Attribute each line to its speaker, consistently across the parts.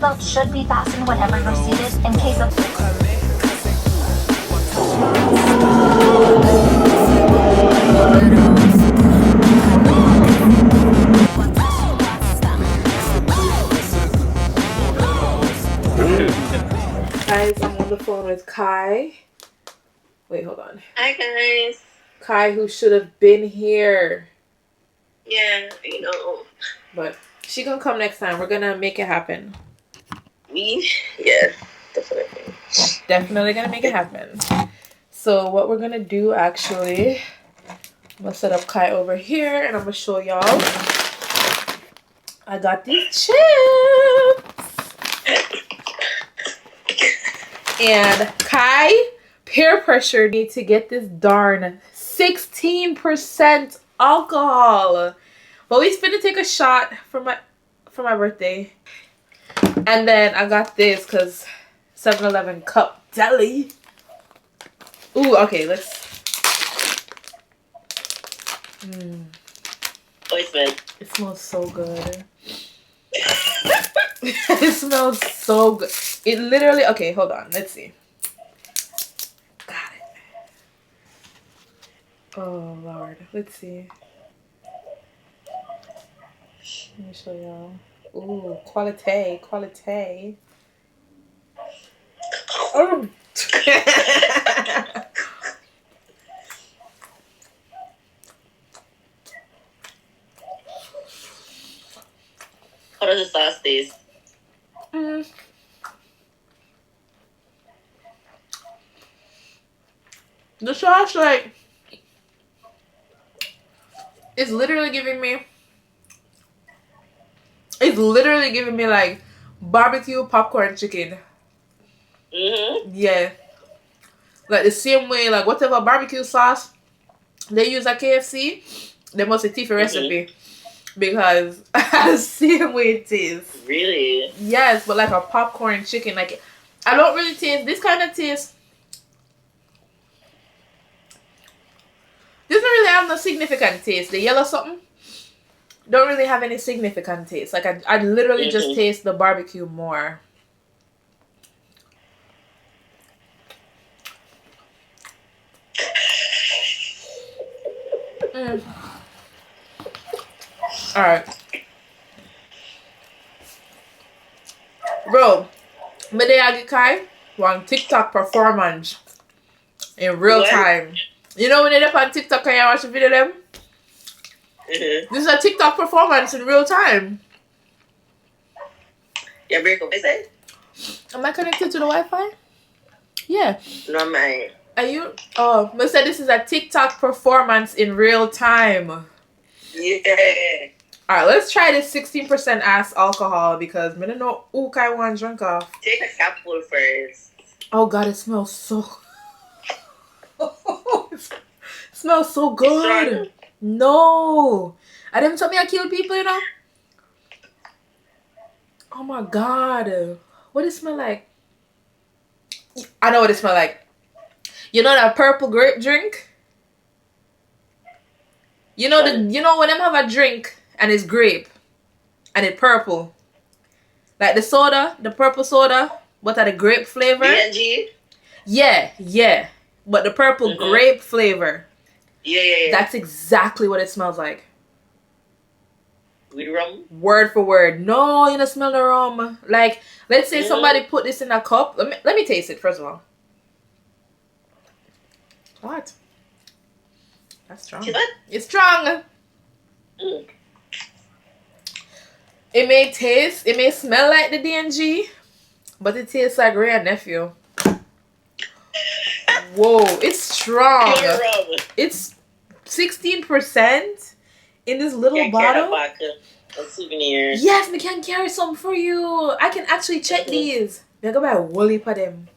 Speaker 1: Seatbelt should be fastened whenever you're seated in case of...
Speaker 2: Guys, I'm on the phone with Kai. Wait, hold on.
Speaker 3: Hi, guys.
Speaker 2: Kai, who should have been here.
Speaker 3: Yeah, you know.
Speaker 2: But she gonna come next time. We're gonna make it happen.
Speaker 3: Yeah, definitely.
Speaker 2: Definitely gonna make it happen. So what we're gonna do actually, I'm gonna set up Kai over here and I'm gonna show y'all. I got these chips. And Kai, peer pressure me to get this darn 16% alcohol. But we finna take a shot for my birthday. And then I got this because 7-Eleven Cup Deli. Ooh, okay, let's...
Speaker 3: Oh, it smells.
Speaker 2: It smells so good. It smells so good. It literally... Okay, hold on. Let's see. Got it. Oh, Lord. Let's see. Let me show y'all. Ooh, quality. Oh.
Speaker 3: How does the sauce taste?
Speaker 2: The sauce, like, it's literally giving me... It's literally giving me like barbecue popcorn chicken. Yeah. Like the same way, like whatever barbecue sauce they use at KFC, they must have a recipe. Because the same way it tastes.
Speaker 3: Really?
Speaker 2: Yes, but like a popcorn chicken. Like, I don't really taste this kind of taste. This doesn't really have no significant taste. The yellow something don't really have any significant taste. Like I literally just taste the barbecue more. Alright. Bro, Mede Agikai one TikTok performance in real time. You know when they're up on TikTok and you watch the video of them? This is a TikTok performance in real time.
Speaker 3: Yeah, break up, is it?
Speaker 2: Am I connected to the Wi-Fi? Yeah.
Speaker 3: No, man.
Speaker 2: Are you? Oh, I said this is a TikTok performance in real time.
Speaker 3: Yeah.
Speaker 2: Alright, let's try this 16% ass alcohol because I don't know who I want to drink off.
Speaker 3: Take a capful first.
Speaker 2: Oh god, it smells so... It smells so good. No. I didn't tell me I kill people, you know? Oh my god. What does it smell like? I know what it smells like. You know that purple grape drink? You know when them have a drink and it's grape and it's purple. Like the soda, the purple soda, what are the grape flavor?
Speaker 3: B&G?
Speaker 2: Yeah. But the purple grape flavor.
Speaker 3: Yeah.
Speaker 2: That's exactly what it smells like.
Speaker 3: With rum?
Speaker 2: Word for word. No, you don't smell the rum. Like, let's say somebody put this in a cup. Let me taste it first of all. What? That's strong. It's strong. It may smell like the D&G, but it tastes like Ray and Nephew. Whoa, it's strong.
Speaker 3: Pure rum.
Speaker 2: It's 16% in this little
Speaker 3: Can carry
Speaker 2: bottle.
Speaker 3: back a souvenir.
Speaker 2: Yes, we can carry some for you. I can actually check these. They go buy woolly for them.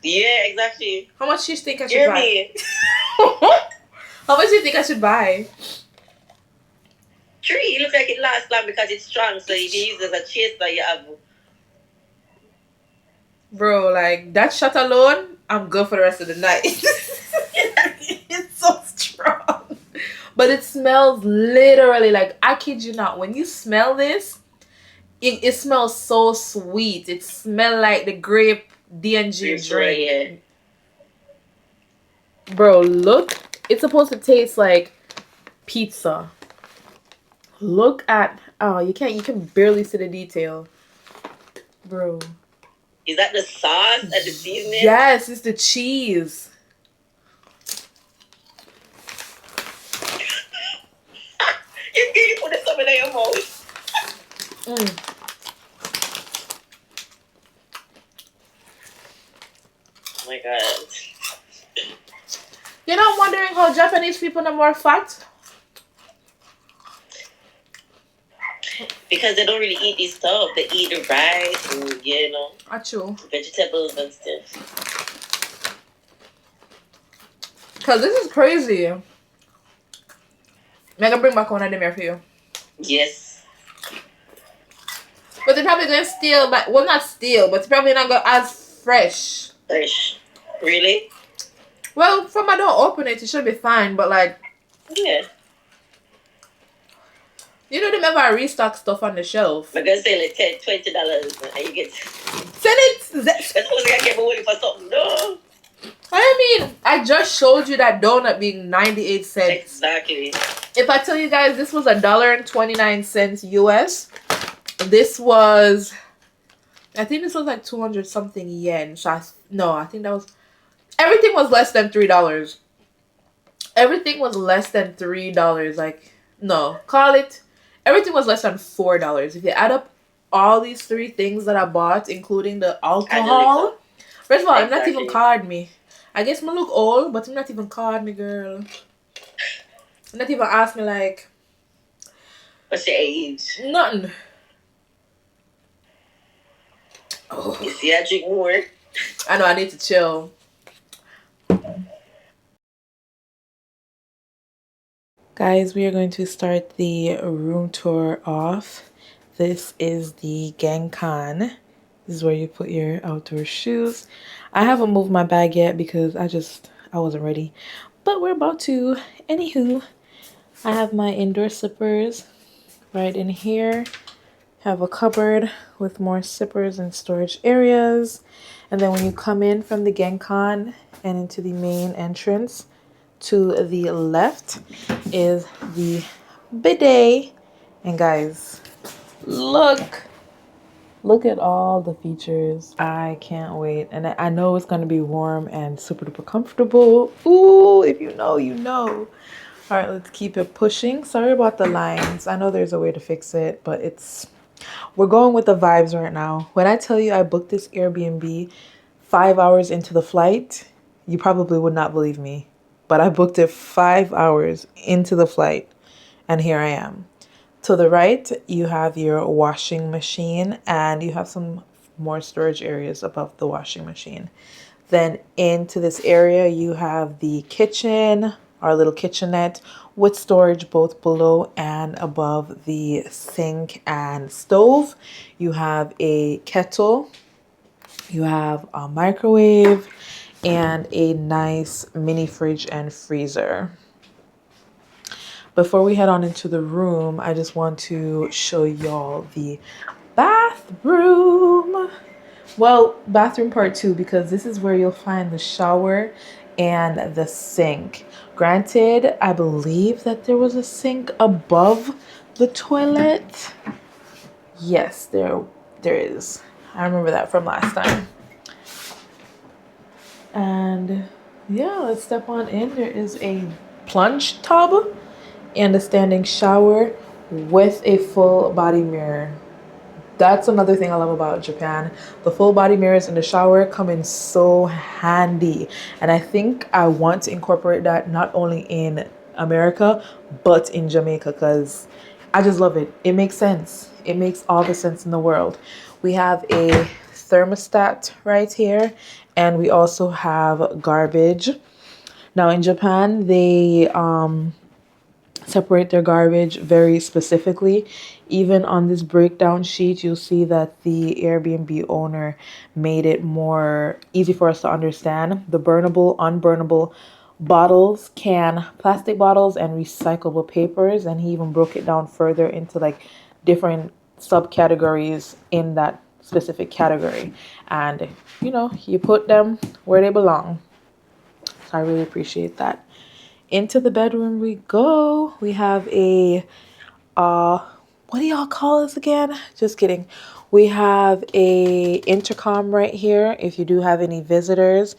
Speaker 3: Yeah, exactly.
Speaker 2: How much do you think I should
Speaker 3: Hear
Speaker 2: buy?
Speaker 3: me?
Speaker 2: How much do you think I should buy?
Speaker 3: 3. It looks like it lasts long because it's strong. So if you use it as a chaser, you have.
Speaker 2: Bro, like that shot alone, I'm good for the rest of the night. It's so strong. But it smells literally like, I kid you not, when you smell this, it smells so sweet. It smells like the grape D&G drink.
Speaker 3: Yeah.
Speaker 2: Bro, look. It's supposed to taste like pizza. Look at, oh, you can barely see the detail. Bro.
Speaker 3: Is that the sauce and the seasoning?
Speaker 2: Yes, it's the cheese.
Speaker 3: You put some in your mouth. Oh my god.
Speaker 2: You know, I'm wondering how Japanese people are more fat.
Speaker 3: Because they don't really eat this stuff. They eat the rice and, you know, vegetables and stuff.
Speaker 2: Because this is crazy. I'm going to bring back one of them here for you.
Speaker 3: Yes.
Speaker 2: But they're probably going to steal, but, well, not steal, but it's probably not going to as fresh.
Speaker 3: Fresh. Really?
Speaker 2: Well, from I don't open it, it should be fine, but like...
Speaker 3: Yeah.
Speaker 2: You know, they never restock stuff on the shelf.
Speaker 3: I'm going to say like $10, $20 and you get...
Speaker 2: Send it!
Speaker 3: That's supposed to get money for something, no?
Speaker 2: I mean, I just showed you that donut being 98 cents.
Speaker 3: Exactly.
Speaker 2: If I tell you guys this was $1.29 US, this was... I think this was like 200 something yen. So I think that was... Everything was less than $3. Everything was less than $3. Like, no, call it... Everything was less than $4. If you add up all these 3 things that I bought, including the alcohol... First of all, I'm not even card me. I guess I look old, but I'm not even card me, girl. I'm not even ask me, like...
Speaker 3: What's your age?
Speaker 2: Nothing. Oh.
Speaker 3: You see, I drink more.
Speaker 2: I know, I need to chill. Guys, we are going to start the room tour off. This is the Genkan. This is where you put your outdoor shoes. I haven't moved my bag yet because I wasn't ready. But we're about to. Anywho, I have my indoor slippers right in here. Have a cupboard with more slippers and storage areas. And then when you come in from the Genkan and into the main entrance, to the left is the bidet. And guys, look at all the features. I can't wait. And I know it's going to be warm and super duper comfortable. Ooh, if you know, you know. All right, let's keep it pushing. Sorry about the lines. I know there's a way to fix it, but we're going with the vibes right now. When I tell you I booked this Airbnb 5 hours into the flight, you probably would not believe me. But I booked it 5 hours into the flight, and here I am. To the right, you have your washing machine, and you have some more storage areas above the washing machine. Then into this area, you have the kitchen, our little kitchenette, with storage both below and above the sink and stove. You have a kettle, you have a microwave, and a nice mini fridge and freezer. Before we head on into the room, I just want to show y'all the bathroom. Well, bathroom part 2, because this is where you'll find the shower and the sink. Granted, I believe that there was a sink above the toilet. Yes, there is. I remember that from last time. And yeah, let's step on in. There is a plunge tub and a standing shower with a full body mirror. That's another thing I love about Japan. The full body mirrors in the shower come in so handy. And I think I want to incorporate that not only in America, but in Jamaica, because I just love it. It makes sense. It makes all the sense in the world. We have a thermostat right here, and we also have garbage. Now in Japan, they separate their garbage very specifically. Even on this breakdown sheet, you'll see that the Airbnb owner made it more easy for us to understand. The burnable, unburnable bottles, plastic bottles, and recyclable papers. And he even broke it down further into like different subcategories in that specific category. And, you put them where they belong. So I really appreciate that. Into the bedroom we go. We have a what do y'all call this again? Just kidding. We have a intercom right here. If you do have any visitors,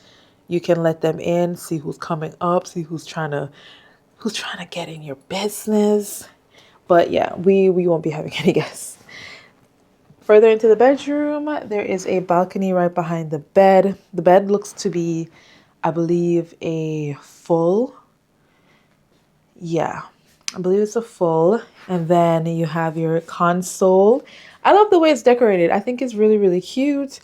Speaker 2: you can let them in, see who's coming up, see who's trying to get in your business. But yeah, we won't be having any guests. Further into the bedroom, there is a balcony right behind the bed. The bed looks to be, I believe, a full. Yeah, I believe it's a full. And then you have your console. I love the way it's decorated. I think it's really, really cute.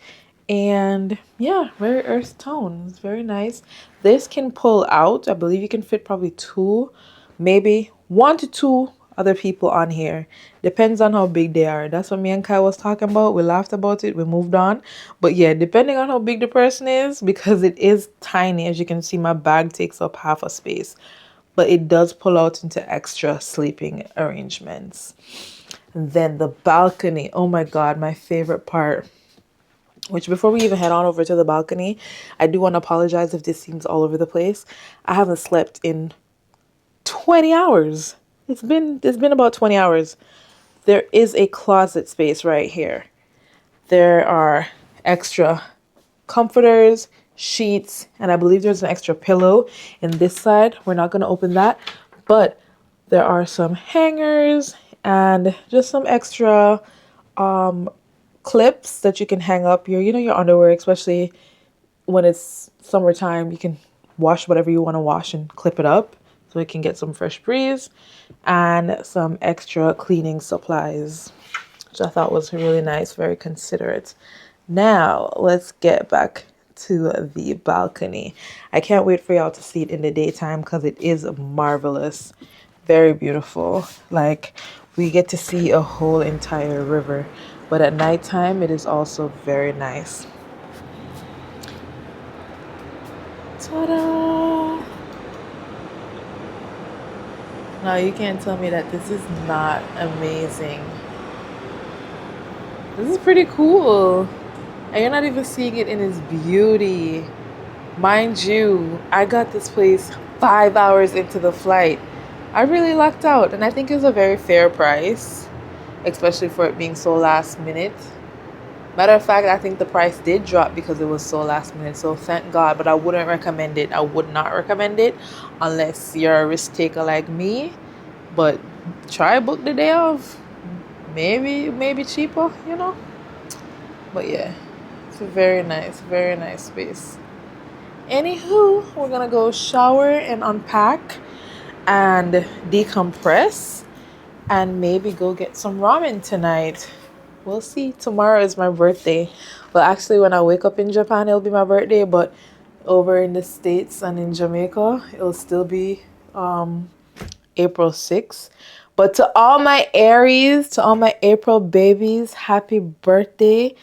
Speaker 2: And yeah, very earth tones. Very nice. This can pull out. I believe you can fit probably two, maybe 1 to 2 other people on here. Depends on how big they are. That's what me and Kai was talking about. We laughed about it. We moved on. But yeah, depending on how big the person is, because it is tiny. As you can see, my bag takes up half a space. But it does pull out into extra sleeping arrangements. And then the balcony. Oh my God, my favorite part. Which before we even head on over to the balcony, I do want to apologize if this seems all over the place. I haven't slept in 20 hours. It's been about 20 hours. There is a closet space right here. There are extra comforters, sheets, and I believe there's an extra pillow in this side. We're not going to open that, but there are some hangers and just some extra clips that you can hang up your underwear, especially when it's summertime. You can wash whatever you want to wash and clip it up so it can get some fresh breeze, and some extra cleaning supplies, which I thought was really nice, very considerate. Now, let's get back to the balcony. I can't wait for y'all to see it in the daytime because it is marvelous. Very beautiful. Like, we get to see a whole entire river. But at nighttime, it is also very nice. Ta-da! Now, you can't tell me that this is not amazing. This is pretty cool. And you're not even seeing it in its beauty. Mind you, I got this place 5 hours into the flight. I really lucked out, and I think it was a very fair price, especially for it being so last minute. Matter of fact, I think the price did drop because it was so last minute, so thank God. But I wouldn't recommend it. I would not recommend it unless you're a risk taker like me. But try book the day of. Maybe cheaper, But yeah, it's a very nice space. Anywho, we're gonna go shower and unpack and decompress and maybe go get some ramen tonight. We'll see. Tomorrow is my birthday. Well, actually, when I wake up in Japan, it'll be my birthday, but over in the States and in Jamaica, it'll still be April 6th. But to all my Aries, to all my April babies, happy birthday.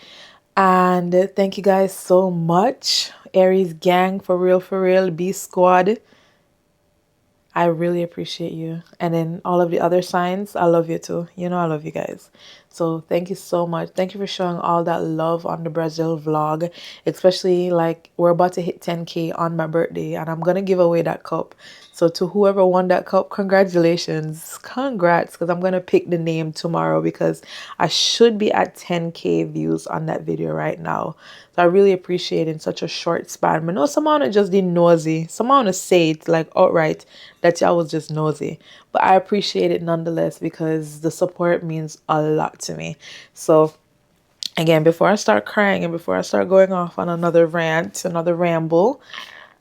Speaker 2: And thank you guys so much. Aries gang, for real, B squad. I really appreciate you. And then all of the other signs, I love you too. I love you guys. So thank you so much. Thank you for showing all that love on the Brazil vlog. Especially like we're about to hit 10K on my birthday and I'm going to give away that cup. So to whoever won that cup, congratulations. Congrats, because I'm going to pick the name tomorrow because I should be at 10K views on that video right now. So I really appreciate it in such a short span. I know someone just did nosy. Someone say it like outright that y'all was just nosy. But I appreciate it nonetheless because the support means a lot to me. So again, before I start crying and before I start going off on another rant, another ramble,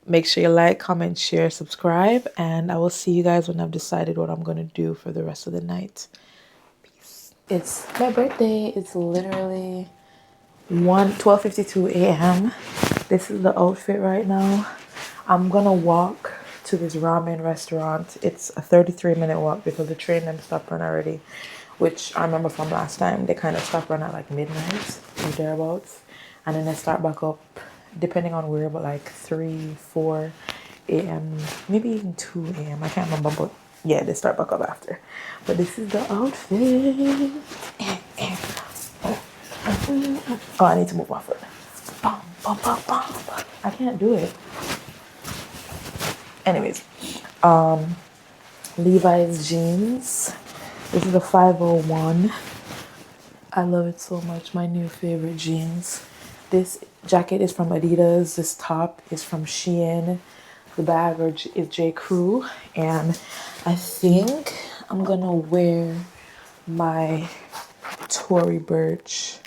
Speaker 2: Make sure you like, comment, share, subscribe, and I will see you guys when I've decided what I'm going to do for the rest of the night. Peace. It's my birthday. It's literally 12:52 a.m. This is the outfit right now. I'm going to walk to this ramen restaurant. It's a 33-minute walk because the train them stopped run already, which I remember from last time. They kind of stopped run at like midnight or thereabouts, and then they start back up depending on where, but like 3-4 a.m, maybe even 2 a.m. I can't remember, but yeah, they start back up after. But this is the outfit. Oh, I need to move my foot. I can't do it. Anyways, Levi's jeans. This is a 501. I love it so much. My new favorite jeans. This jacket is from Adidas. This top is from Shein. The bag is J. Crew. And I think I'm gonna wear my Tory Burch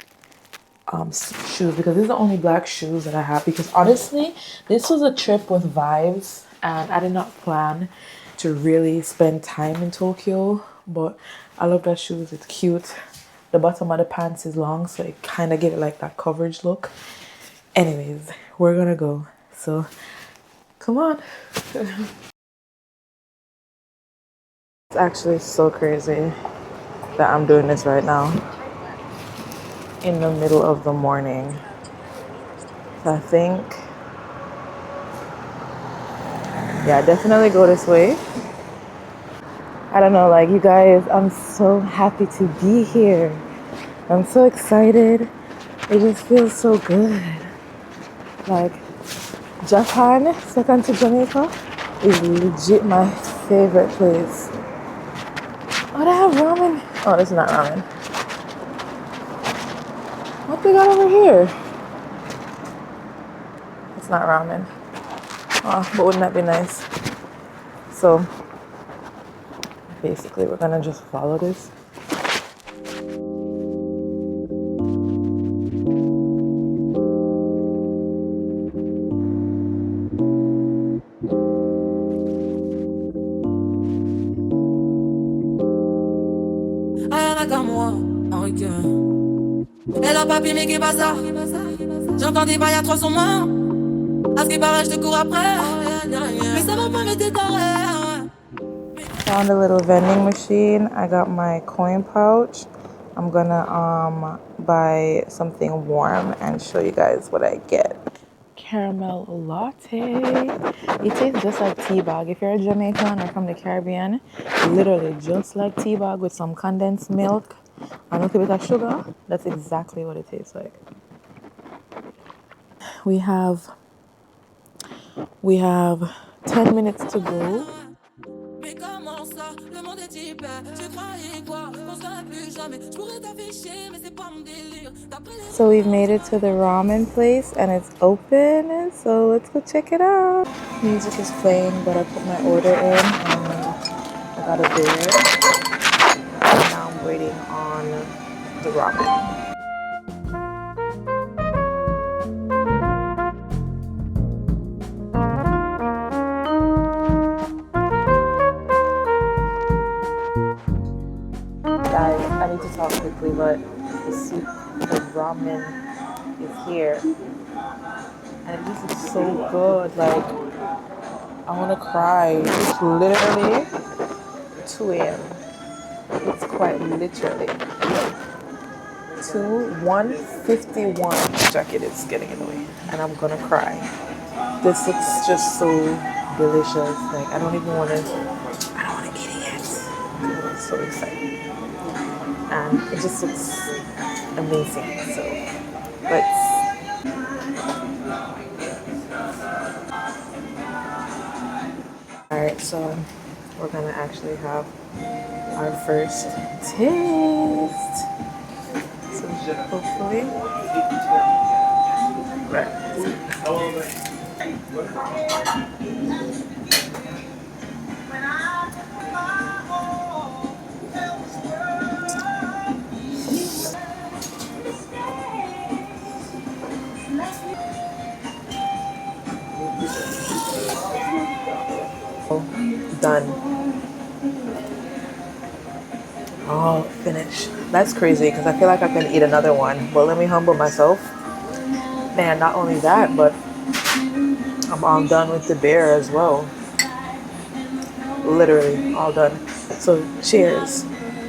Speaker 2: shoes because these are the only black shoes that I have. Because honestly, this was a trip with vibes, and I did not plan to really spend time in Tokyo. But I love that shoes. It's cute. The bottom of the pants is long, so it kind of give it like that coverage look. Anyways, we're gonna go. So, come on. It's actually so crazy that I'm doing this right now in the middle of the morning. So I think, yeah, definitely go this way. I don't know, like you guys, I'm so happy to be here. I'm so excited. It just feels so good. Like, Japan, second to Jamaica, is legit my favorite place. Oh, they have ramen. Oh, this is not ramen. What they got over here? It's not ramen. Oh, but wouldn't that be nice? So, basically, we're gonna just follow this.
Speaker 4: Elle a pas mais qui passe ça. J'entends des bails à 300 mains. À ce qui paraît, je te cours après. Mais ça va pas mettre d'arrêt.
Speaker 2: Found a little vending machine. I got my coin pouch. I'm gonna buy something warm and show you guys what I get. Caramel latte. It tastes just like tea bag. If you're a Jamaican or from the Caribbean, literally just like tea bag with some condensed milk and a little bit of sugar. That's exactly what it tastes like. We have 10 minutes to go. So we've made it to the ramen place and it's open, so let's go check it out. Music is playing, but I put my order in and I got a beer. And now I'm waiting on the ramen. Guys, I need to talk quickly, but the soup, the ramen is here. And it just looks so good. Like, I want to cry. It's literally 2 a.m. It's quite literally 1:51. Jacket is getting in the way. And I'm going to cry. This looks just so delicious. Like, I don't want to eat it yet. I'm so excited. And it just looks amazing. So let's. Alright, so we're gonna actually have our first taste. So hopefully. Right. all finished. That's crazy because I feel like I can eat another one. But let me humble myself. Man, not only that, but I'm all done with the beer as well. Literally all done. So cheers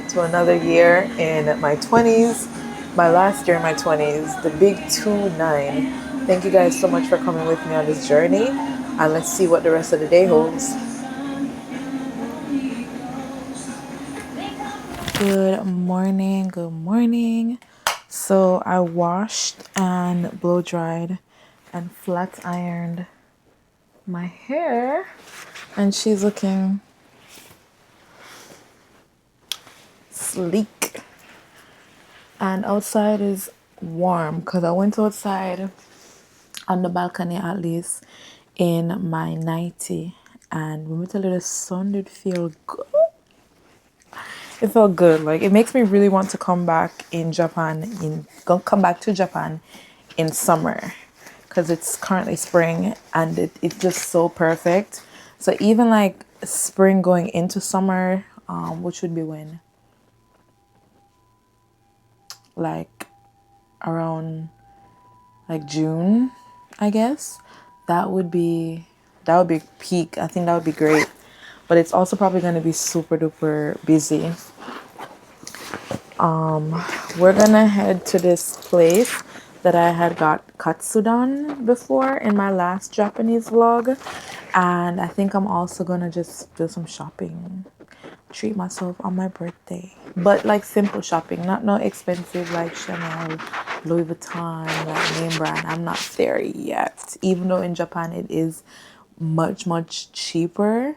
Speaker 2: to another year in my 20s. My last year in my 20s, the big 2-9. Thank you guys so much for coming with me on this journey. And let's see what the rest of the day holds. Good morning, good morning. So I washed and blow dried and flat ironed my hair, and she's looking sleek. And outside is warm because I went outside on the balcony at least in my nightie, and when we tell you the sun did feel good. It felt good. Like, it makes me really want to come back to Japan in summer because it's currently spring and it's just so perfect. So even like spring going into summer, which would be when? Like around like June, I guess. That would be peak. I think that would be great. But it's also probably going to be super duper busy. We're gonna head to this place that I had got katsudon before in my last Japanese vlog, and I think I'm also gonna just do some shopping, treat myself on my birthday, but like simple shopping, not no expensive like Chanel, Louis Vuitton, like name brand. I'm not there yet, even though in Japan it is much cheaper.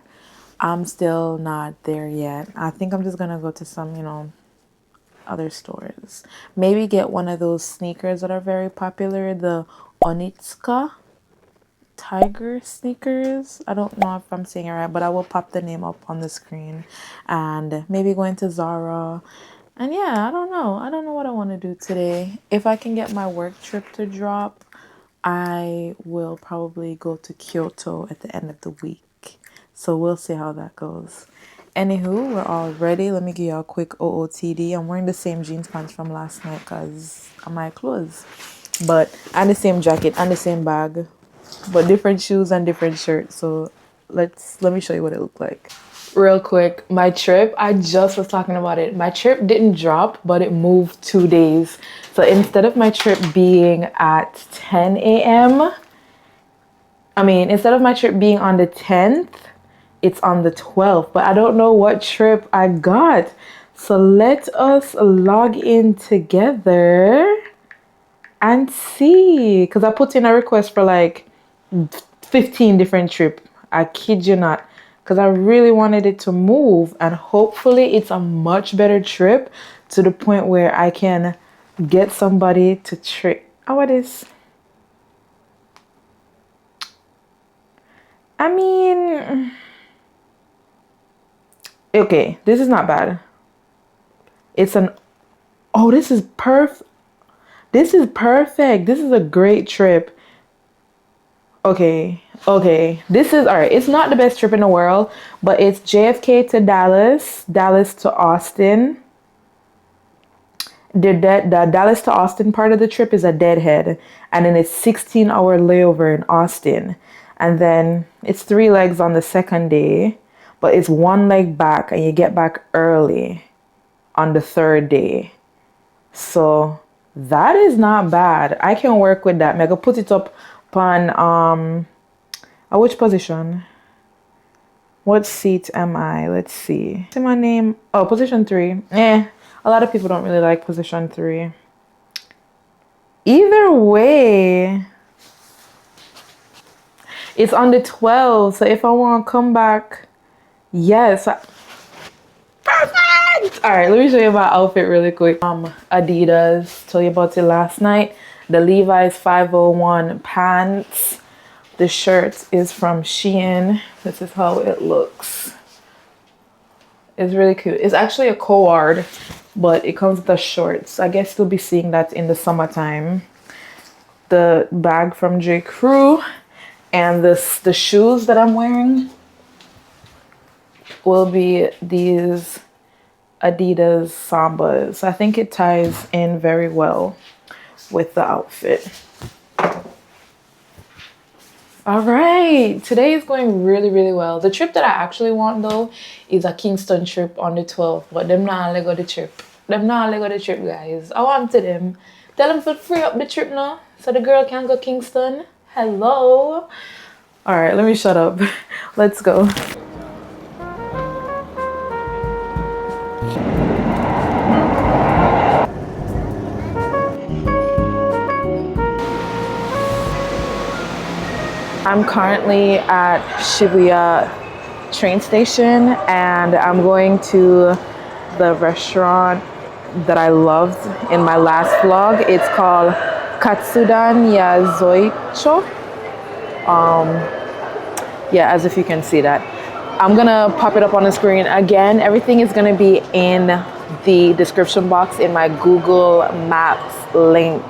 Speaker 2: I'm still not there yet. I think I'm just gonna go to some other stores. Maybe get one of those sneakers that are very popular, the Onitsuka tiger sneakers. I don't know if I'm saying it right, but I will pop the name up on the screen. And maybe going to Zara. And yeah, I don't know what I want to do today. If I can get my work trip to drop, I will probably go to Kyoto at the end of the week. So we'll see how that goes. Anywho, we're all ready. Let me give you a quick OOTD. I'm wearing the same jeans pants from last night because of my clothes. And the same jacket and the same bag. But different shoes and different shirts. So let me show you what it looked like. Real quick, my trip, I just was talking about it. My trip didn't drop, but it moved 2 days. So instead of my trip being at 10 a.m., instead of my trip being on the 10th, it's on the 12th, but I don't know what trip I got. So let us log in together and see. Because I put in a request for like 15 different trips. I kid you not. Because I really wanted it to move. And hopefully it's a much better trip to the point where I can get somebody to trip. Oh, what is? Okay, this is not bad. This is perfect. This is perfect. This is a great trip. Okay. This is all right. It's not the best trip in the world, but it's JFK to Dallas, Dallas to Austin. The Dallas to Austin part of the trip is a deadhead, and then it's 16-hour layover in Austin, and then it's 3 legs on the second day. But it's 1 leg back and you get back early on the 3rd day. So that is not bad. I can work with that. I'm gonna put it up on which position? What seat am I? Let's see. See my name. Oh, position 3. A lot of people don't really like position 3. Either way, it's on the 12th. So if I want to come back. Yes. Perfect! Alright, let me show you my outfit really quick. Adidas. Told you about it last night. The Levi's 501 pants. The shirt is from Shein. This is how it looks. It's really cute. It's actually a cord, but it comes with the shorts. I guess you'll be seeing that in the summertime. The bag from J. Crew. And the shoes that I'm wearing will be these Adidas Sambas. I think it ties in very well with the outfit. All right, today is going really, really well. The trip that I actually want though is a Kingston trip on the 12th, but them not let go the trip. Them not let go the trip, guys. I wanted them. Tell them to free up the trip now so the girl can go Kingston. Hello. All right, let me shut up. Let's go. I'm currently at Shibuya train station and I'm going to the restaurant that I loved in my last vlog. It's called Katsudan Yazoicho. Yeah, as if you can see that. I'm gonna pop it up on the screen again. Everything is gonna be in the description box in my Google Maps link.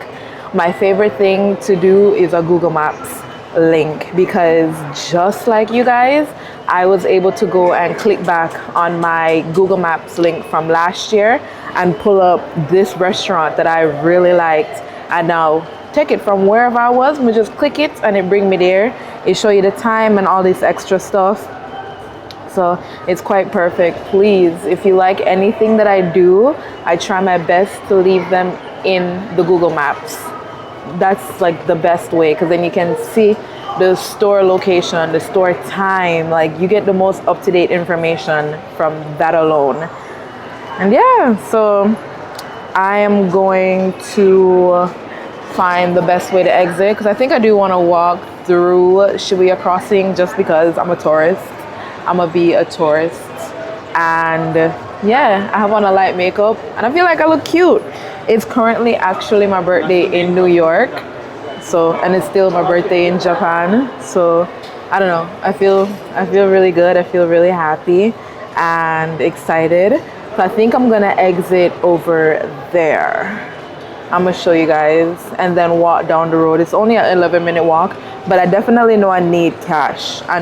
Speaker 2: My favorite thing to do is a Google Maps link because just like you guys, I was able to go and click back on my Google Maps link from last year and pull up this restaurant that I really liked, and now take it from wherever I was, me just click it and it bring me there. It show you the time and all this extra stuff, so it's quite perfect. Please, if you like anything that I do, I try my best to leave them in the Google Maps. That's like the best way, because then you can see the store location, the store time, like you get the most up-to-date information from that alone. And yeah, so I am going to find the best way to exit, because I think I do want to walk through Shibuya crossing just because I'm a tourist. I'm gonna be a tourist, and yeah, I have on a light makeup and I feel like I look cute. It's currently actually my birthday in New York, so, and it's still my birthday in Japan, so I don't know, I feel really good. I feel really happy and excited. So I think I'm gonna exit over there. I'm gonna show you guys and then walk down the road. It's only an 11-minute walk, but I definitely know I need cash. I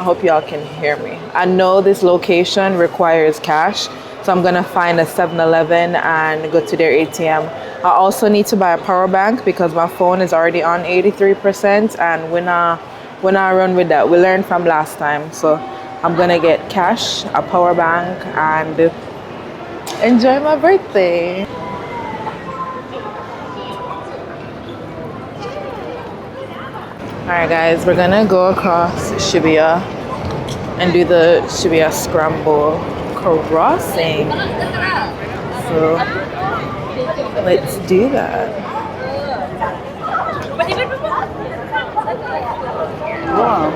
Speaker 2: hope y'all can hear me. I know this location requires cash, so I'm gonna find a 7-Eleven and go to their ATM. I also need to buy a power bank because my phone is already on 83%, and when I run with that, we learned from last time. So I'm gonna get cash, a power bank, and enjoy my birthday. Alright guys, we're gonna go across Shibuya and do the Shibuya Scramble crossing. So let's do that. Wow.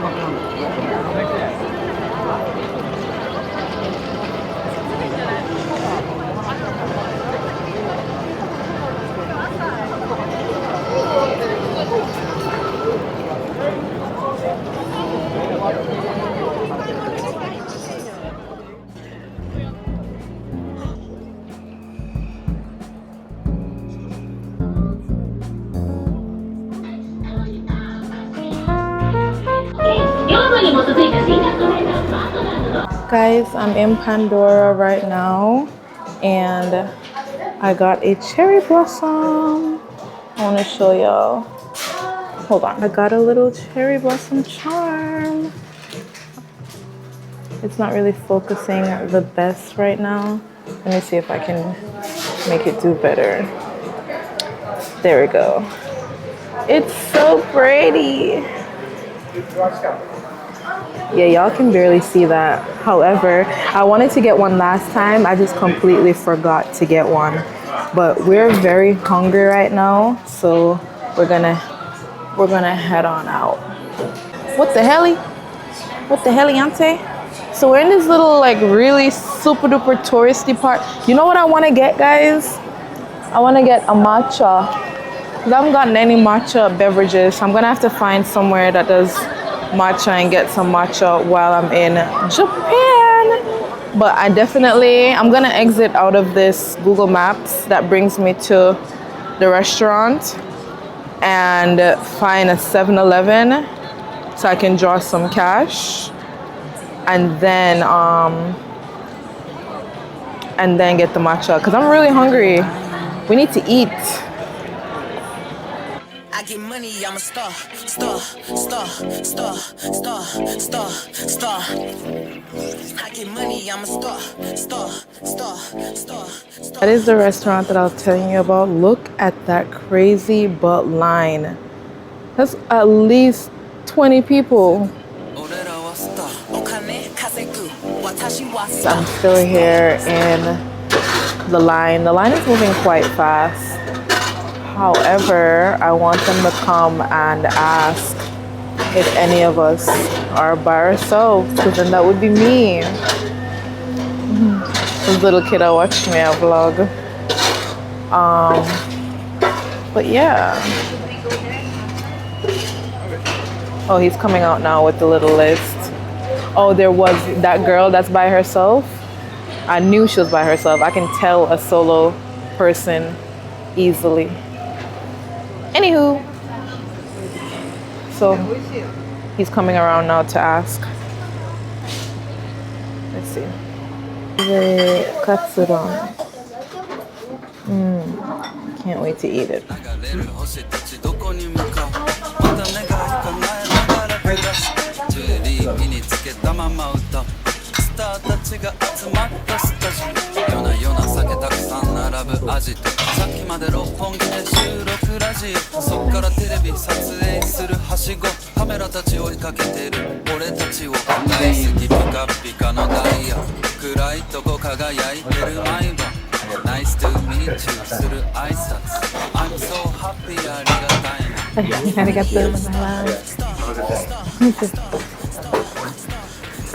Speaker 2: Guys, I'm in Pandora right now and I got a cherry blossom. I want to show y'all. Hold on. I got a little cherry blossom charm. It's not really focusing the best right now. Let me see if I can make it do better. There we go. It's so pretty. Yeah, y'all can barely see that. However, I wanted to get one last time. I just completely forgot to get one. But we're very hungry right now, so we're gonna head on out. What the hell? What the hell, Yante? So we're in this little like really super duper touristy part. You know what I want to get, guys? I want to get a matcha. I haven't gotten any matcha beverages. So I'm gonna have to find somewhere that does matcha and get some matcha while I'm in Japan. But I'm gonna exit out of this Google Maps that brings me to the restaurant and find a 7-Eleven so I can draw some cash, and then and then get the matcha because I'm really hungry. We need to eat.
Speaker 4: I get money, I'm a star. I get money, I'm a star.
Speaker 2: That is the restaurant that I was telling you about. Look at that crazy butt line. That's at least 20 people. I'm still here in the line. The line is moving quite fast. However, I want them to come and ask if any of us are by ourselves, because then that would be me. This little kid that watched me a vlog. But yeah. Oh, he's coming out now with the little list. Oh, there was that girl that's by herself. I knew she was by herself. I can tell a solo person easily. Anywho, so he's coming around now to ask. Let's see. The katsudon. Can't wait to eat it.
Speaker 4: Nice to meet you. I'm so happy.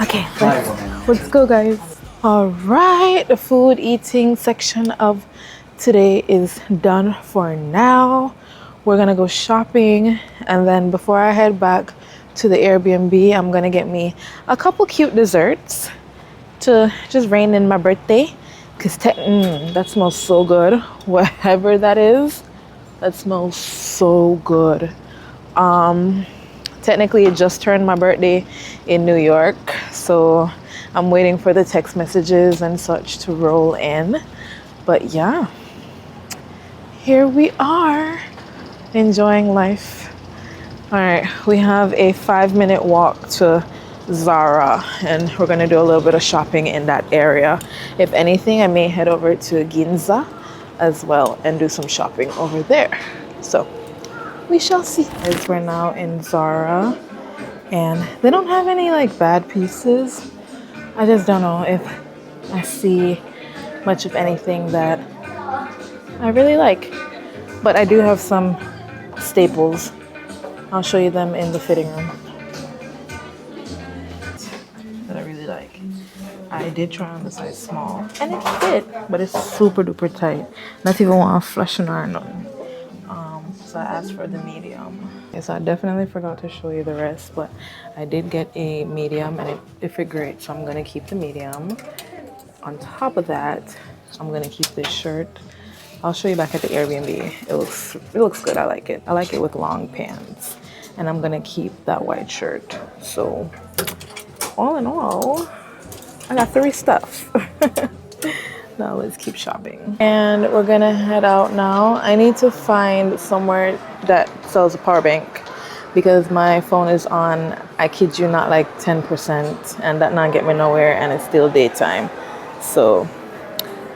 Speaker 2: Okay, let's go, guys. All right, the food eating section of today is done for now. We're gonna go shopping, and then before I head back to the Airbnb, I'm gonna get me a couple cute desserts to just rain in my birthday. Cause that smells so good. Whatever that is, that smells so good. Technically it just turned my birthday in New York, so I'm waiting for the text messages and such to roll in. But yeah, here we are, enjoying life. All right, we have a 5-minute walk to Zara, and we're gonna do a little bit of shopping in that area. If anything, I may head over to Ginza as well and do some shopping over there. So we shall see. We're now in Zara, and they don't have any like bad pieces. I just don't know if I see much of anything that I really like, but I do have some staples. I'll show you them in the fitting room. That I really like. I did try on the size small and it fit, but it's super duper tight. Not even want to flush or nothing. So I asked for the medium. So I definitely forgot to show you the rest, but I did get a medium and it fit great. So I'm gonna keep the medium. On top of that, I'm gonna keep this shirt. I'll show you back at the Airbnb. It looks good. I like it. I like it with long pants. And I'm gonna keep that white shirt. So all in all, I got 3 stuff. Now let's keep shopping. And we're gonna head out now. I need to find somewhere that sells a power bank because my phone is on, I kid you not, like 10%, and that not get me nowhere, and it's still daytime. So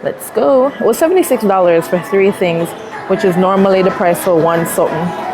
Speaker 2: let's go. It was $76 for 3 things, which is normally the price for 1 something.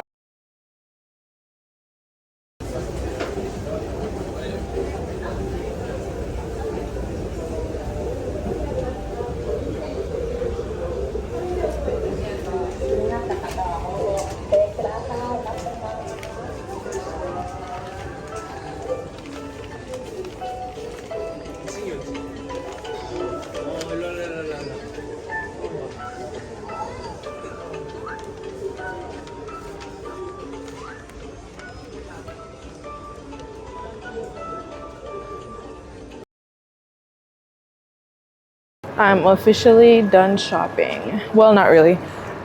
Speaker 2: I'm officially done shopping. Well, not really.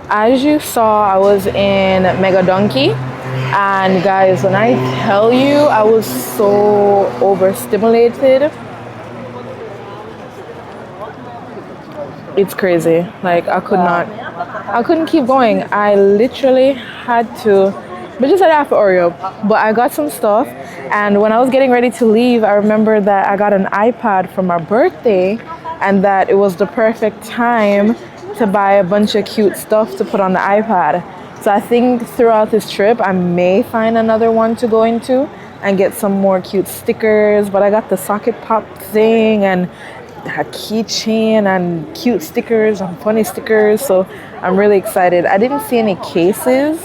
Speaker 2: As you saw, I was in Mega Donkey, and guys, when I tell you I was so overstimulated, It's crazy. Like I couldn't keep going. I literally had to, but just had for Oreo. But I got some stuff, and when I was getting ready to leave, I remember that I got an iPad for my birthday, and that it was the perfect time to buy a bunch of cute stuff to put on the iPad. So I think throughout this trip, I may find another one to go into and get some more cute stickers. But I got the socket pop thing and a keychain and cute stickers and funny stickers, so I'm really excited. I didn't see any cases,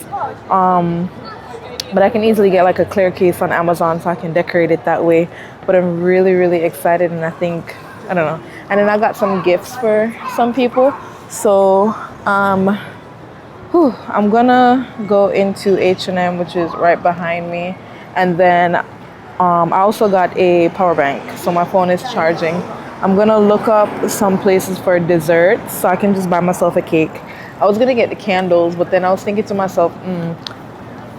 Speaker 2: but I can easily get like a clear case on Amazon so I can decorate it that way. But I'm really excited, and I think, I don't know. And then I got some gifts for some people, so I'm gonna go into H&M, which is right behind me, and then I also got a power bank, so my phone is charging. I'm gonna look up some places for desserts so I can just buy myself a cake. I was gonna get the candles, but then I was thinking to myself,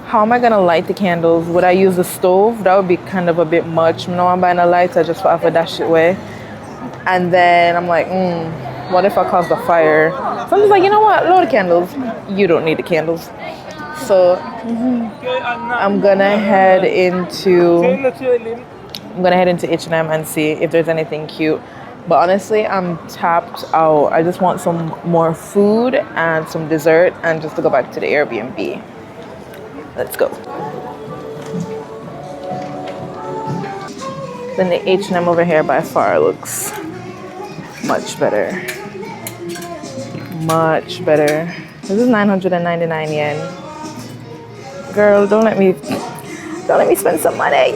Speaker 2: how am I gonna light the candles? Would I use the stove? That would be kind of a bit much. No, I'm buying a lighter just for a dash it away. And then I'm like, what if I cause the fire? So I'm just like, you know what? Load the candles. You don't need the candles. So I'm gonna head into H&M and see if there's anything cute. But honestly, I'm tapped out. I just want some more food and some dessert and just to go back to the Airbnb. Let's go. Then the H&M over here by far looks much better. Much better. This is 999 yen. Girl, don't let me spend some money.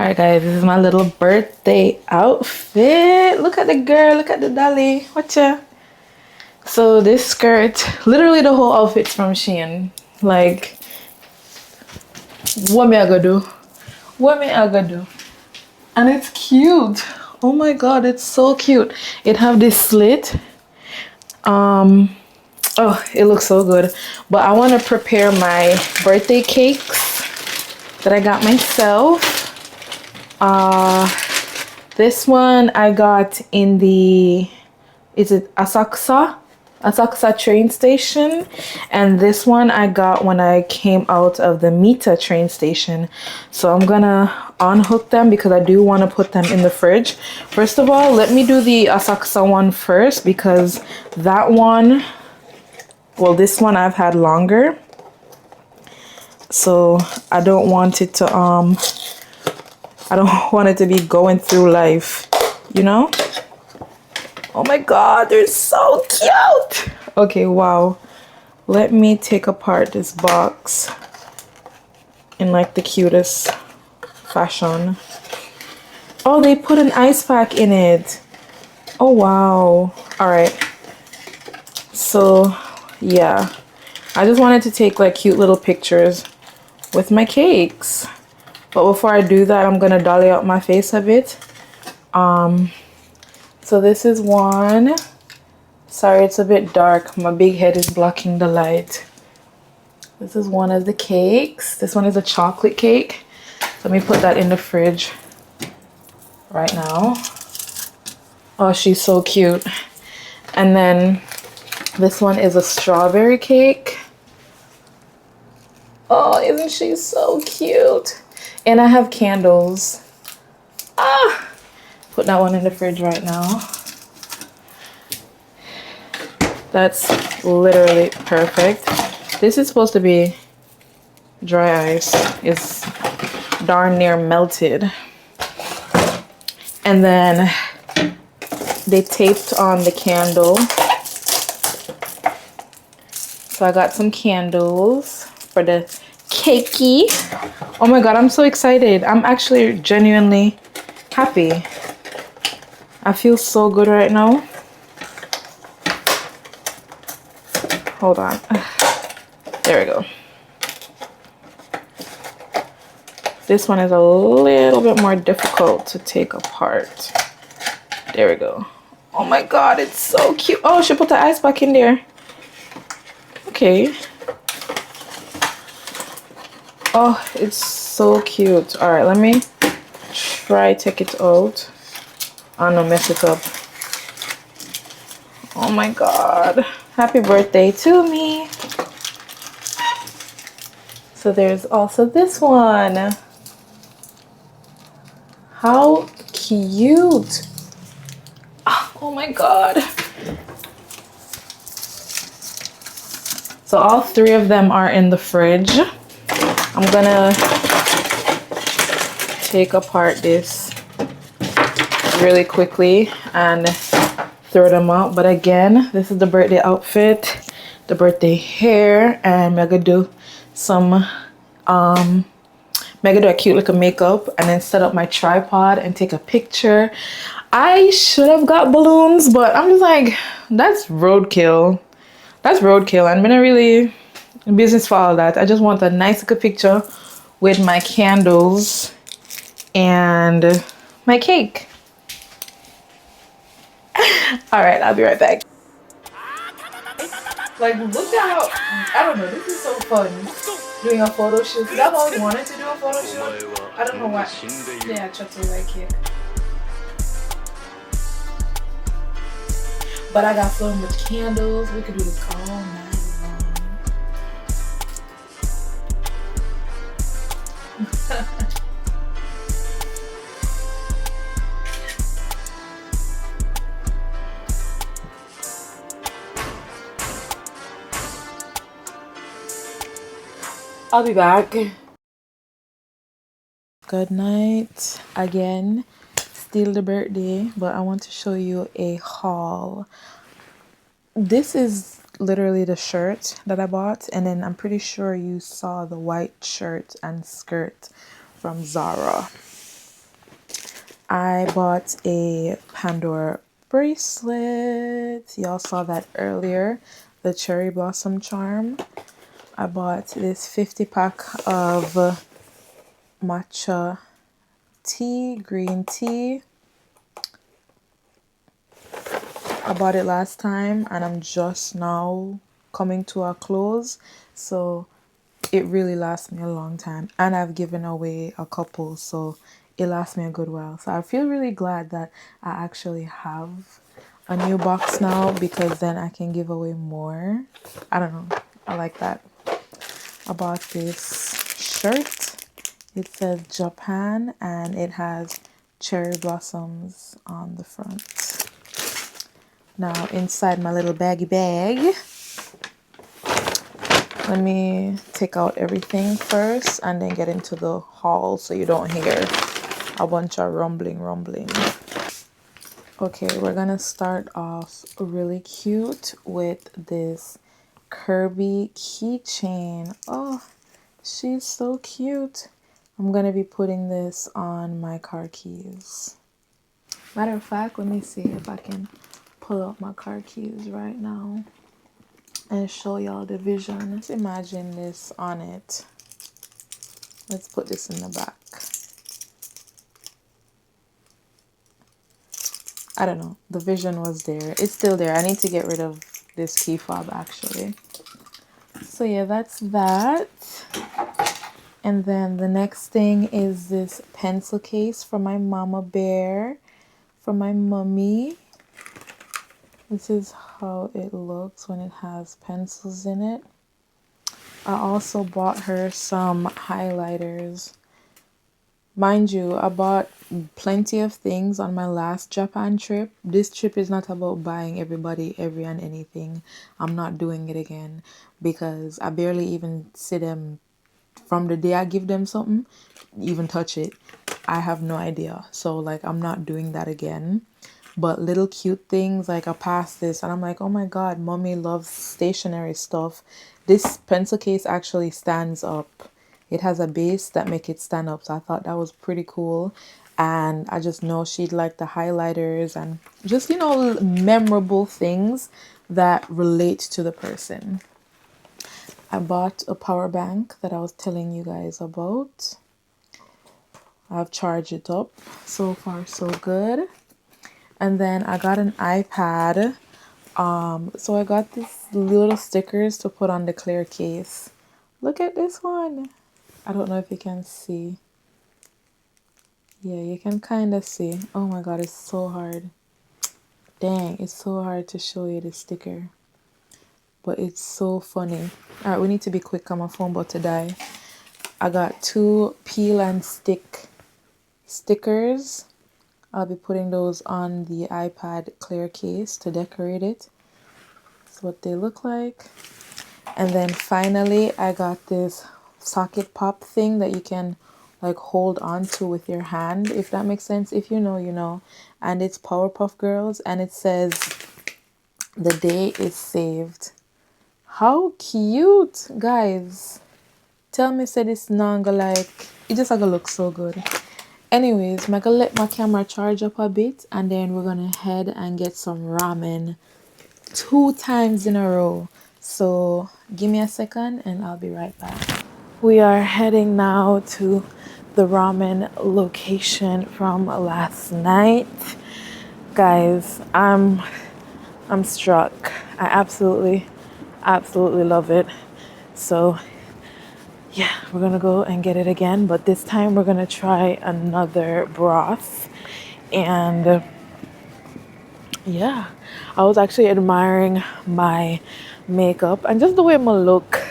Speaker 2: Alright guys, this is my little birthday outfit. Look at the girl, look at the dolly. Watcha. So this skirt, literally the whole outfit's from Shein. Like, what me I gonna do? What me I gonna do? And it's cute. Oh my god, it's so cute. It have this slit. Oh, it looks so good. But I want to prepare my birthday cakes that I got myself. This one I got in the, is it Asakusa train station, and this one I got when I came out of the Mita train station. So I'm gonna unhook them because I do want to put them in the fridge. First of all, let me do the Asakusa one first, because that one, well, this one I've had longer, so I don't want it to I don't want it to be going through life, you know? Oh my god, they're so cute! Okay, wow. Let me take apart this box in like the cutest fashion. Oh, they put an ice pack in it. Oh wow. Alright. So, yeah. I just wanted to take like cute little pictures with my cakes. But before I do that, I'm gonna dolly out my face a bit. So this is one. Sorry, it's a bit dark. My big head is blocking the light. This is one of the cakes. This one is a chocolate cake. Let me put that in the fridge right now. Oh, she's so cute. And then This one is a strawberry cake. Oh, isn't she so cute? And I have candles. Ah, put that one in the fridge right now. That's literally perfect. This is supposed to be dry ice. It's darn near melted. And then they taped on the candle. So I got some candles for the cakey. Oh my god, I'm so excited. I'm actually genuinely happy. I feel so good right now. Hold on. There we go. This one is a little bit more difficult to take apart. There we go. Oh my god, it's so cute. Oh, she put the ice back in there. Okay. Oh, it's so cute. All right, let me try take it out. I don't mess it up. Oh my god. Happy birthday to me. So there's also this one. How cute. Oh my god. So all three of them are in the fridge. I'm gonna take apart this really quickly and throw them out. But again, this is the birthday outfit, the birthday hair, and I'm gonna do some do a cute little makeup and then set up my tripod and take a picture. I should have got balloons, but I'm just like, that's roadkill. That's roadkill. I'm not really in business for all that. I just want a nice little picture with my candles and my cake. All right, I'll be right back. Like, look at how, I don't know, this is so fun. Doing a photo shoot. I've always wanted to do a photo shoot. I don't know why. Yeah, I try to like it. But I got so much candles. We could do this all night long. I'll be back. Good night again. Still the birthday, but I want to show you a haul. This is literally the shirt that I bought, and then I'm pretty sure you saw the white shirt and skirt from Zara. I bought a Pandora bracelet. Y'all saw that earlier, the cherry blossom charm. I bought this 50 pack of matcha tea, green tea. I bought it last time and I'm just now coming to a close, so it really lasts me a long time, and I've given away a couple, so it lasts me a good while. So I feel really glad that I actually have a new box now, because then I can give away more. I don't know, I like that. I bought this shirt. It says Japan and it has cherry blossoms on the front. Now inside my little baggy bag, let me take out everything first and then get into the haul so you don't hear a bunch of rumbling. Okay, we're gonna start off really cute with this Kirby keychain. Oh, she's so cute. I'm gonna be putting this on my car keys. Matter of fact, let me see if I can pull out my car keys right now and show y'all the vision. Let's imagine this on it. Let's put this in the back. I don't know, the vision was there. It's still there. I need to get rid of this key fob actually. So yeah, that's that. And then the next thing is this pencil case for my mama bear, for my mummy. This is how it looks when it has pencils in it. I also bought her some highlighters. Mind you, I bought plenty of things on my last Japan trip. This trip is not about buying everybody every and anything. I'm not doing it again because I barely even see them from the day I give them something, even touch it. I have no idea. So like I'm not doing that again. But little cute things, like I passed this and I'm like, oh my god, mommy loves stationery stuff. This pencil case actually stands up. It has a base that make it stand up, so I thought that was pretty cool. And I just know she'd like the highlighters and just, you know, memorable things that relate to the person. I bought a power bank that I was telling you guys about. I've charged it up. So far so good. And then I got an iPad. So I got these little stickers to put on the clear case. Look at this one. I don't know if you can see. Yeah, you can kind of see. Oh my god, it's so hard. Dang, it's so hard to show you the sticker. But it's so funny. Alright, we need to be quick on my phone about to die. I got 2 peel and stick stickers. I'll be putting those on the iPad clear case to decorate it. That's what they look like. And then finally, I got this socket pop thing that you can like hold on to with your hand, if that makes sense. If you know, you know. And it's Powerpuff Girls and it says the day is saved. How cute, guys. Tell me said it's not gonna like, it just gonna look so good. Anyways, I'm gonna let my camera charge up a bit and then we're gonna head and get some ramen 2 times in a row. So give me a second and I'll be right back. We are heading now to the ramen location from last night. Guys, I'm struck. I absolutely love it. So yeah, we're gonna go and get it again, but this time we're gonna try another broth. And yeah, I was actually admiring my makeup and just the way I look.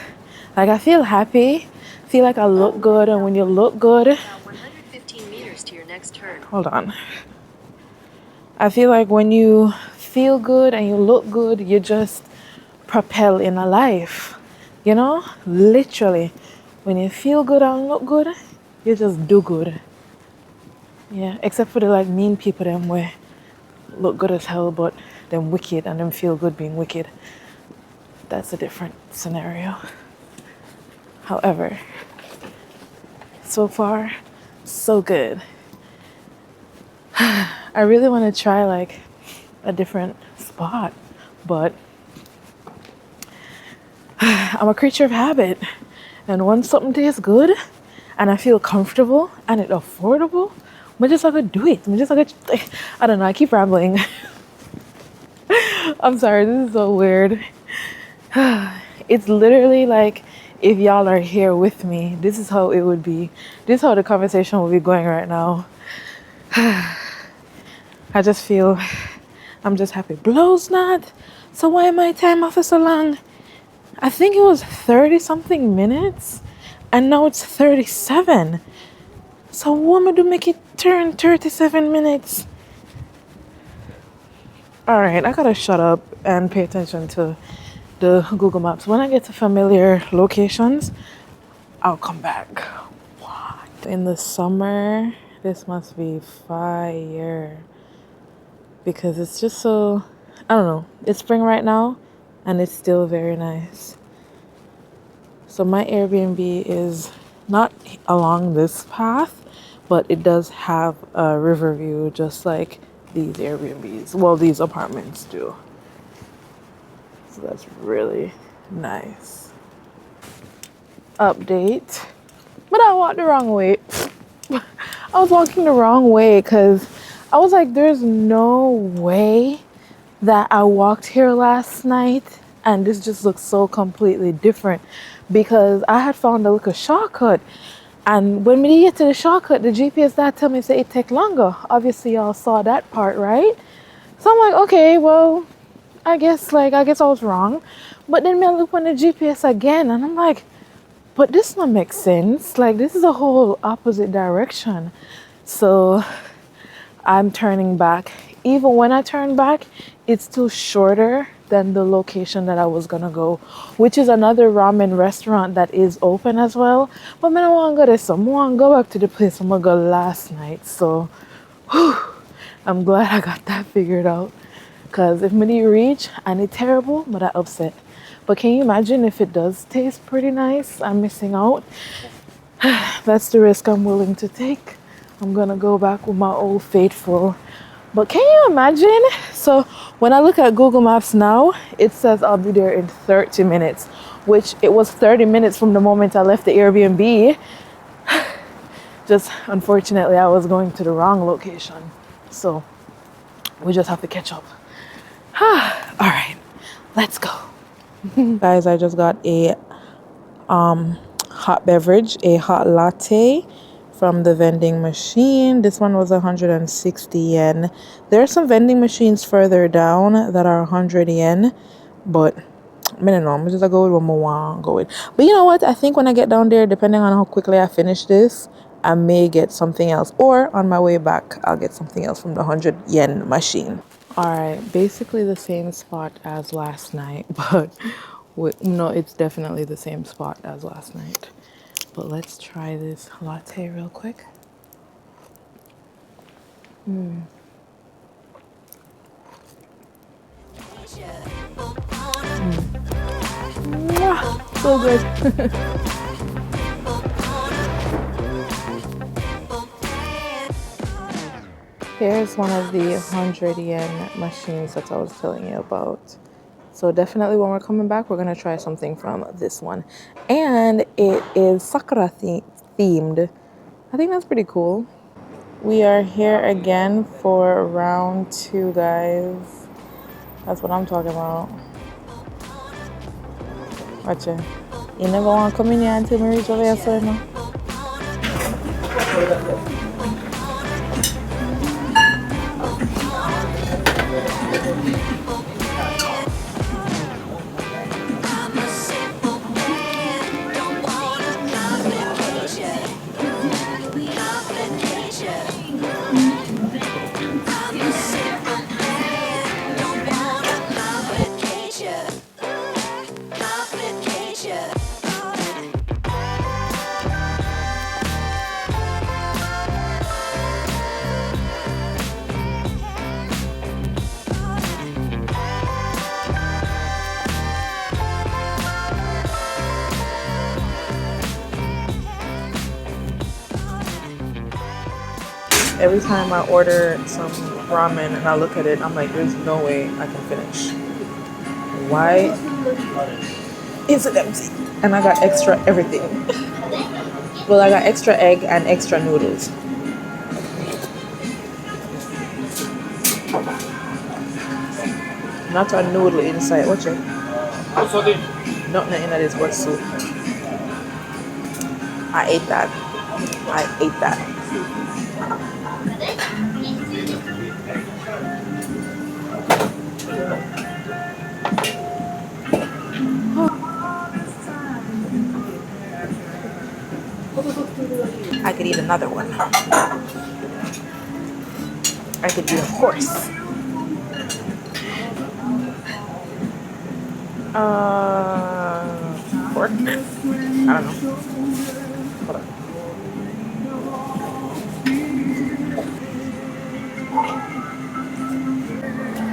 Speaker 2: Like I feel happy, feel like I look good, and when you look good,
Speaker 5: 115 meters to your next turn.
Speaker 2: hold on. I feel like when you feel good and you look good, you just propel in a life. You know, literally. When you feel good and look good, you just do good. Yeah, except for the like mean people them where look good as hell but them wicked and them feel good being wicked. That's a different scenario. However, so far, so good. I really want to try like a different spot, but I'm a creature of habit. And once something tastes good and I feel comfortable and it's affordable, I'm just gonna do it. I'm just gonna, I don't know, I keep rambling. I'm sorry, this is so weird. It's literally like if y'all are here with me, this is how it would be. This is how the conversation will be going right now. I just feel, I'm just happy. Blows not. So why my time off for so long? I think it was 30 something minutes and now it's 37. So what am I to make it turn 37 minutes? All right, I gotta shut up and pay attention to the Google Maps. When I get to familiar locations, I'll come back. What? In the summer, this must be fire. Because it's just so, I don't know, it's spring right now and it's still very nice. So my Airbnb is not along this path, but it does have a river view just like these Airbnbs. Well, these apartments do. So that's really nice. Update. But I walked the wrong way. I was walking the wrong way because I was like, there's no way that I walked here last night and this just looks so completely different, because I had found a little shortcut, and when we get to the shortcut, the GPS that tell me say it take longer. Obviously y'all saw that part, right? So I'm like, okay, well, I guess I was wrong. But then I look on the GPS again and I'm like, but this don't make sense. Like this is a whole opposite direction. So I'm turning back. Even when I turn back, it's still shorter than the location that I was gonna go, which is another ramen restaurant that is open as well. But I don't want to go there, so I want to go back to the place I'm gonna go last night. So I'm glad I got that figured out. Cause if me reach and it's terrible, but I upset. But can you imagine if it does taste pretty nice? I'm missing out. That's the risk I'm willing to take. I'm gonna go back with my old faithful. But can you imagine? So when I look at Google Maps now, it says I'll be there in 30 minutes, which it was 30 minutes from the moment I left the Airbnb. Just unfortunately, I was going to the wrong location. So we just have to catch up. All right, let's go. Guys, I just got a hot beverage, a hot latte from the vending machine. This one was 160 yen. There are some vending machines further down that are 100 yen, but I don't know, I'm just gonna go with what I want to go with. But you know what? I think when I get down there, depending on how quickly I finish this, I may get something else. Or on my way back, I'll get something else from the 100 yen machine. All right, basically the same spot as last night, but no, it's definitely the same spot as last night. But let's try this latte real quick. Mwah, so good. Here's one of the 100 yen machines that I was telling you about. So definitely when we're coming back, we're going to try something from this one. And it is Sakura themed. I think that's pretty cool. We are here again for round 2, guys. That's what I'm talking about. Watch it. You never want to come in here until we reach over here, so no. Every time I order some ramen and I look at it, I'm like, there's no way I can finish. Why is it empty? And I got extra everything. Well, I got extra egg and extra noodles. Not a noodle inside. Watch it. Nothing in this but soup. I ate that. I ate that. I could eat another one. I could eat a horse. Pork? I don't know. Hold on.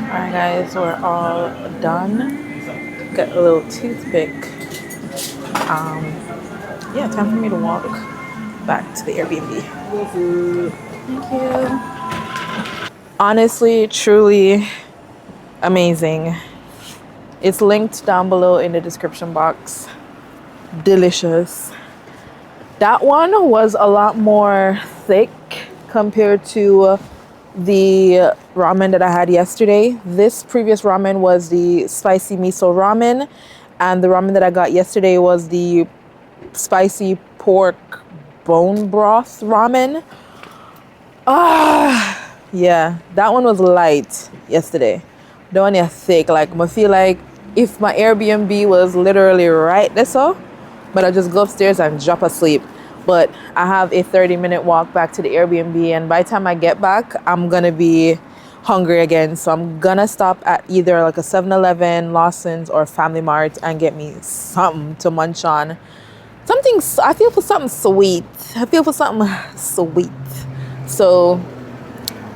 Speaker 2: Alright guys, we're all done. Got a little toothpick. Yeah, time for me to walk back to the Airbnb. Thank you. Honestly, truly amazing. It's linked down below in the description box. Delicious. That one was a lot more thick compared to the ramen that I had yesterday. This previous ramen was the spicy miso ramen, and the ramen that I got yesterday was the spicy pork bone broth ramen. Yeah, that one was light yesterday. the one is thick. Like I feel like if my Airbnb was literally right there, so, but I just go upstairs and drop asleep. But I have a 30-minute walk back to the Airbnb, and by the time I get back, I'm gonna be hungry again. So I'm gonna stop at either like a 7-Eleven, Lawson's, or Family Mart and get me something to munch on. Something, I feel for something sweet. So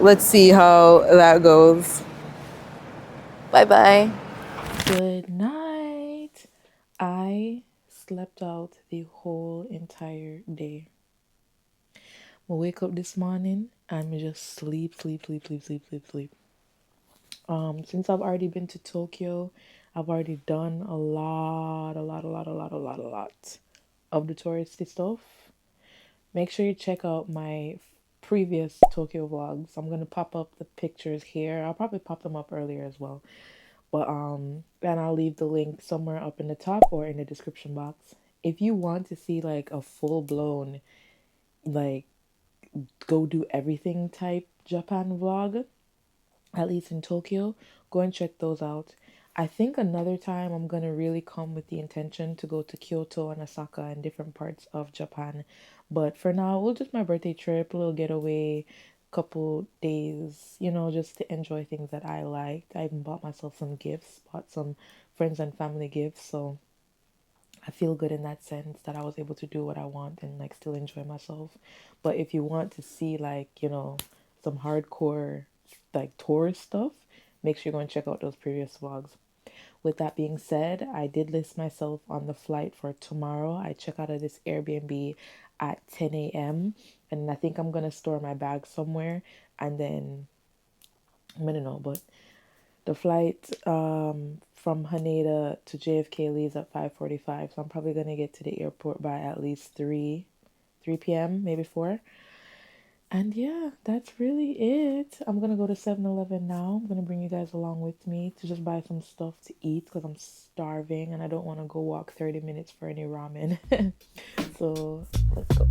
Speaker 2: let's see how that goes. Bye bye. Good night. I slept out the whole entire day. I wake up this morning and just sleep. Since I've already been to Tokyo, I've already done a lot of the touristy stuff. Make sure you check out my previous Tokyo vlogs. I'm gonna pop up the pictures here. I'll probably pop them up earlier as well. But and I'll leave the link somewhere up in the top or in the description box. If you want to see like a full-blown like go do everything type Japan vlog, at least in Tokyo, go and check those out. I think another time I'm gonna really come with the intention to go to Kyoto and Osaka and different parts of Japan. But for now, we'll just my birthday trip, a little getaway, couple days, just to enjoy things that I liked. I even bought myself some gifts, bought some friends and family gifts, so I feel good in that sense that I was able to do what I want and like still enjoy myself. But if you want to see like, some hardcore like tourist stuff, make sure you go and check out those previous vlogs. With that being said, I did list myself on the flight for tomorrow. I check out of this Airbnb at 10 a.m. and I think I'm going to store my bag somewhere, and then I'm going to know. But the flight from Haneda to JFK leaves at 5:45, so I'm probably going to get to the airport by at least 3 p.m., maybe 4. And yeah, that's really it. I'm going to go to 7-Eleven now. I'm going to bring you guys along with me to just buy some stuff to eat because I'm starving and I don't want to go walk 30 minutes for any ramen. So let's go.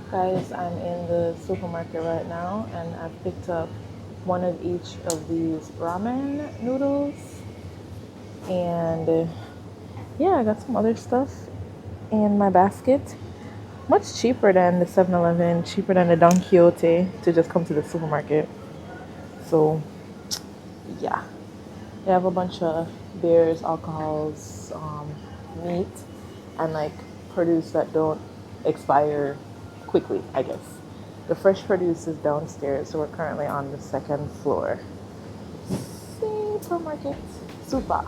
Speaker 2: Guys, I'm in the supermarket right now and I've picked up one of each of these ramen noodles. And yeah, I got some other stuff in my basket. Much cheaper than the 7-Eleven, cheaper than the Don Quixote to just come to the supermarket. So yeah, they have a bunch of beers, alcohols, meat, and like produce that don't expire quickly, I guess. The fresh produce is downstairs, so we're currently on the 2nd floor. Supermarket. Super.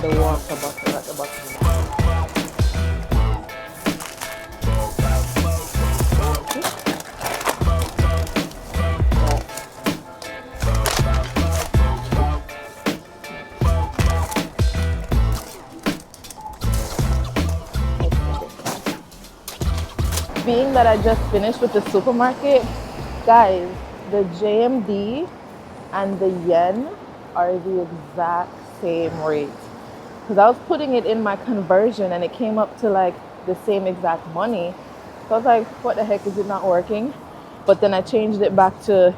Speaker 2: The water bottle at the bottom. Being that I just finished with the supermarket, guys, the JMD and the yen are the exact same rate. Because I was putting it in my conversion and it came up to like the same exact money. So I was like, what the heck, is it not working? But then I changed it back to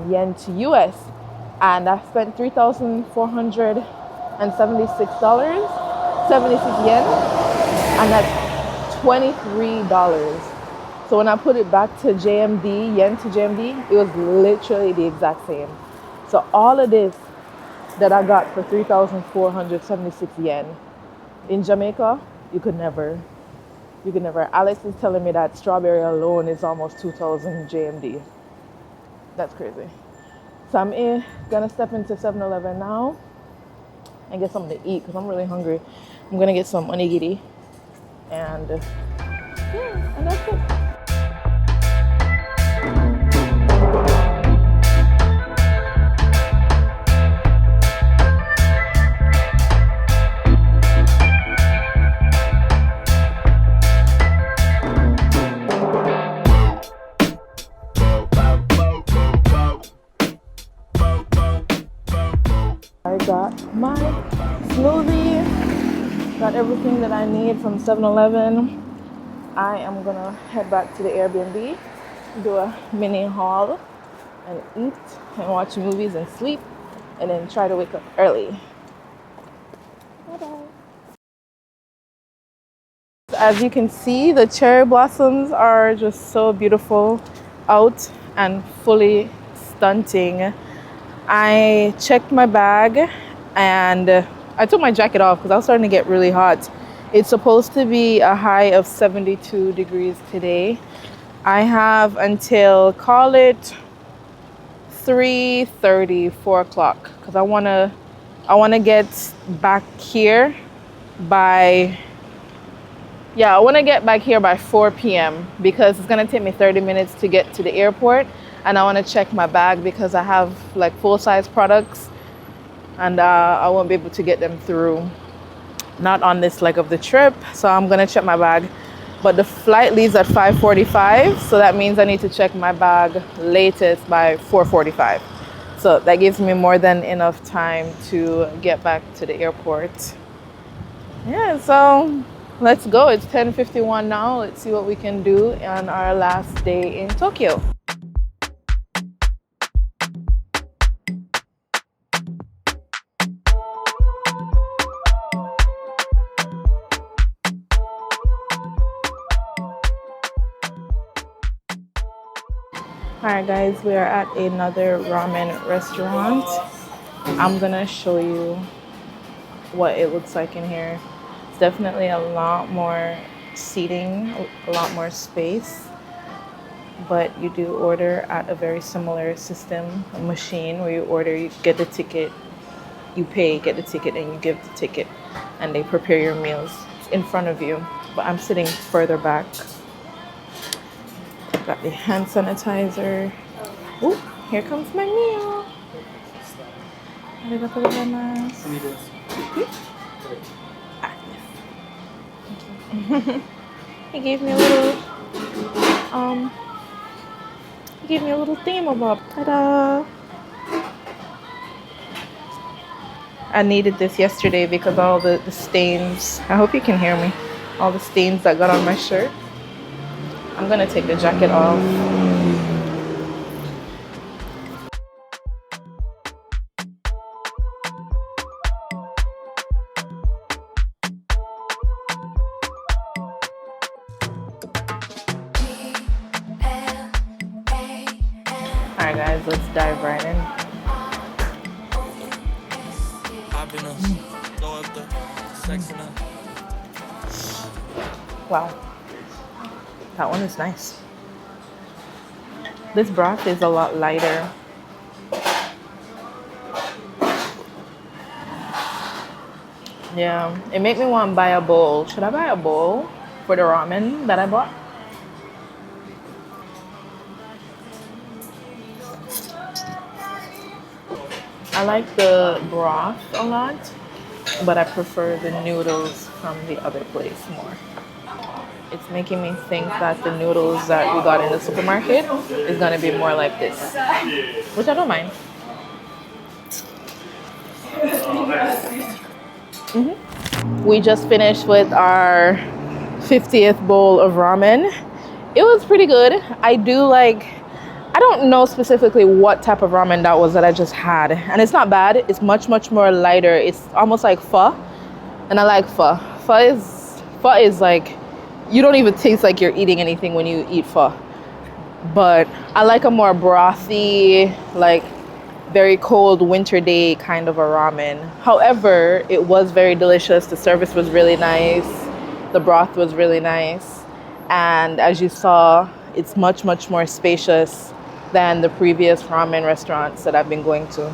Speaker 2: yen to US, and I spent $3,476, 76 yen, and that's $23. So when I put it back to JMD, yen to JMD, it was literally the exact same. So all of this that I got for 3,476 yen in Jamaica, you could never. Alex is telling me that strawberry alone is almost 2,000 JMD. That's crazy. So I'm gonna step into 7-Eleven now and get something to eat because I'm really hungry. I'm gonna get some onigiri and yeah, and that's it. my smoothie. Got everything that I need from 7-Eleven. I am gonna head back to the Airbnb, do a mini haul, and eat and watch movies and sleep, and then try to wake up early. Bye-bye. As you can see, the cherry blossoms are just so beautiful out and fully stunting. I checked my bag and I took my jacket off because I was starting to get really hot. It's supposed to be a high of 72 degrees today. I have until, call it 3:30, 4 o'clock, because I wanna get back here by 4 p.m. because it's gonna take me 30 minutes to get to the airport, and I want to check my bag because I have like full-size products, and I won't be able to get them through, not on this leg of the trip. So I'm gonna check my bag, but the flight leaves at 5:45, so that means I need to check my bag latest by 4:45. So that gives me more than enough time to get back to the airport. Yeah, so let's go. It's 10:51 now. Let's see what we can do on our last day in Tokyo. Alright guys, we are at another ramen restaurant. I'm gonna show you what it looks like in here. It's definitely a lot more seating, a lot more space, but you do order at a very similar system, a machine where you order, you get the ticket, you pay, get the ticket, and you give the ticket, and they prepare your meals in front of you. But I'm sitting further back. Got the hand sanitizer. Oh, here comes my meal. He gave me a little thingamabob. Ta-da! I needed this yesterday because all the stains. I hope you can hear me. All the stains that got on my shirt. I'm gonna take the jacket off. Alright guys, let's dive right in. Wow. That one is nice. This broth is a lot lighter. Yeah, it made me want to buy a bowl. Should I buy a bowl for the ramen that I bought? I like the broth a lot, but I prefer the noodles from the other place more. It's making me think that the noodles that we got in the supermarket is gonna be more like this, which I don't mind. We just finished with our 50th bowl of ramen. It was pretty good. I don't know specifically what type of ramen that was that I just had, and it's not bad. It's much more lighter. It's almost like pho, and I like pho. Pho is like, you don't even taste like you're eating anything when you eat pho. But I like a more brothy, like very cold winter day kind of a ramen. However, it was very delicious. The service was really nice. The broth was really nice. And as you saw, it's much more spacious than the previous ramen restaurants that I've been going to.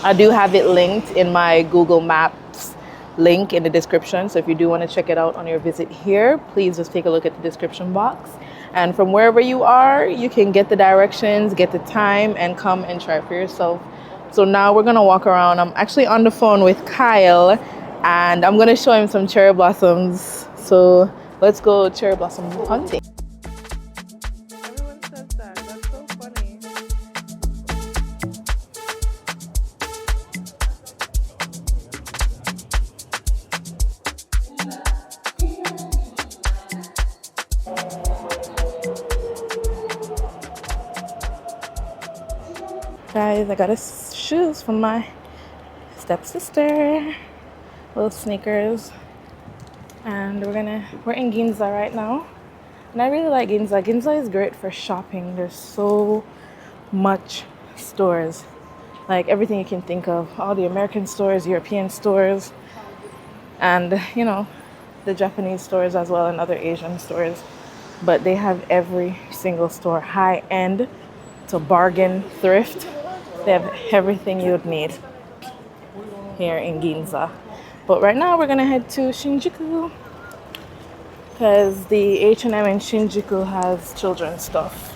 Speaker 2: I do have it linked in my Google Maps link in the description. So if you do want to check it out on your visit here, please just take a look at the description box. And from wherever you are, you can get the directions, get the time, and come and try it for yourself. So now we're gonna walk around. I'm actually on the phone with Kyle, and I'm gonna show him some cherry blossoms. So let's go cherry blossom hunting. Everyone says that. That's so funny. Guys, I got shoes from my stepsister. Little sneakers. And we're in Ginza right now. And I really like Ginza. Ginza is great for shopping. There's so much stores. Like everything you can think of. All the American stores, European stores, and you know, the Japanese stores as well, and other Asian stores. But they have every single store, high end to bargain, thrift. They have everything you would need here in Ginza. But right now we're gonna head to Shinjuku because the H&M in Shinjuku has children's stuff.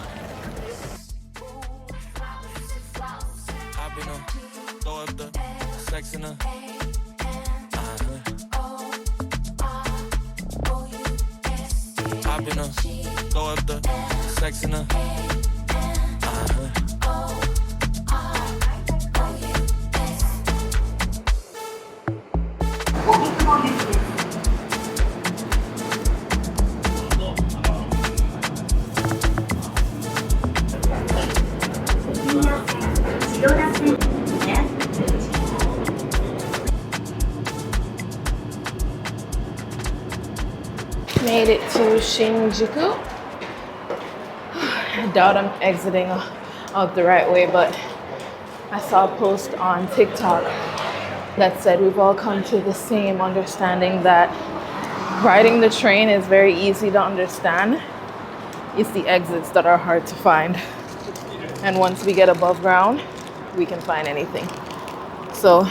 Speaker 2: Made it to Shinjuku. I doubt I'm exiting out the right way, but I saw a post on TikTok that said we've all come to the same understanding that riding the train is very easy to understand. It's the exits that are hard to find. And once we get above ground, we can find anything. So,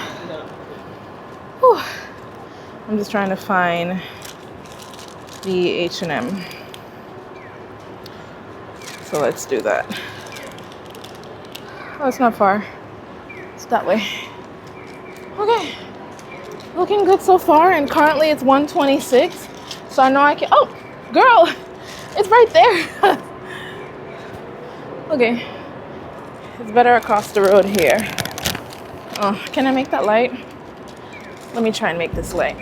Speaker 2: I'm just trying to find the H&M. So let's do that. Oh, it's not far. It's that way. Okay. Looking good so far, and currently it's 1:26. So I know I can, oh, girl, it's right there. Okay. It's better across the road here. Oh, can I make that light? Let me try and make this light.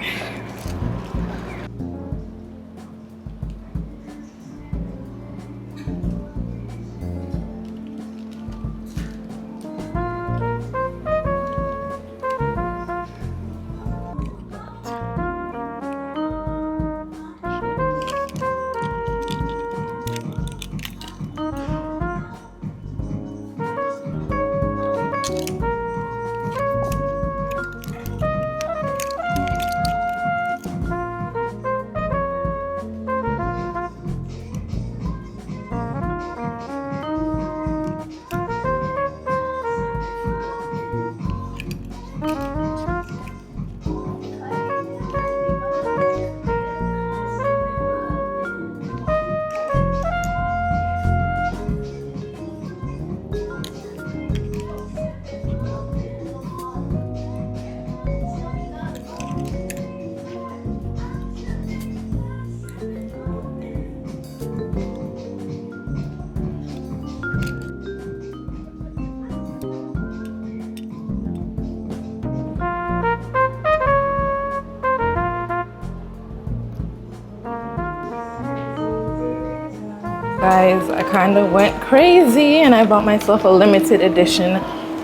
Speaker 2: Guys, I kind of went crazy and I bought myself a limited edition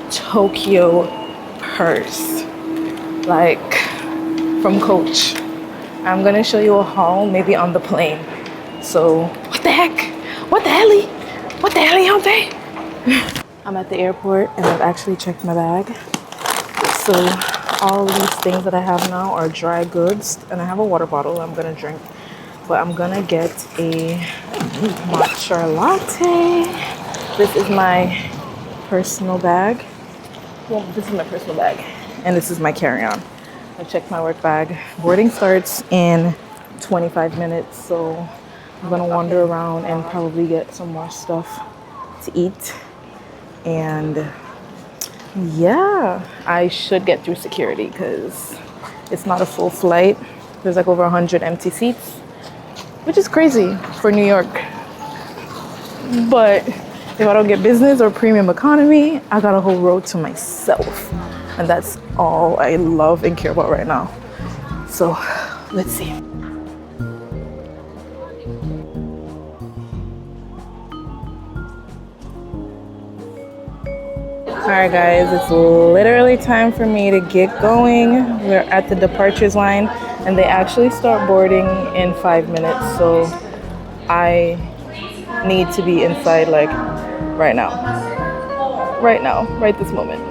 Speaker 2: Tokyo purse, like from Coach. I'm gonna show you a haul maybe on the plane. So, what the heck? What the hell? What the hell out there? I'm at the airport and I've actually checked my bag. So, all these things that I have now are dry goods, and I have a water bottle I'm gonna drink. But I'm gonna get a matcha latte. This is my personal bag. Well, this is my personal bag, and this is my carry-on. I checked my work bag. Boarding starts in 25 minutes, so I'm gonna wander around and probably get some more stuff to eat. And yeah, I should get through security because it's not a full flight. There's like over 100 empty seats, which is crazy for New York. But if I don't get business or premium economy, I got a whole row to myself. And that's all I love and care about right now. So let's see. Alright guys, it's literally time for me to get going. We're at the departures line and they actually start boarding in 5 minutes, so I need to be inside like right now. Right now, right this moment.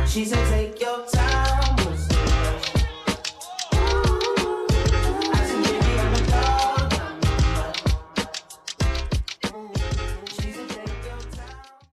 Speaker 4: She said take your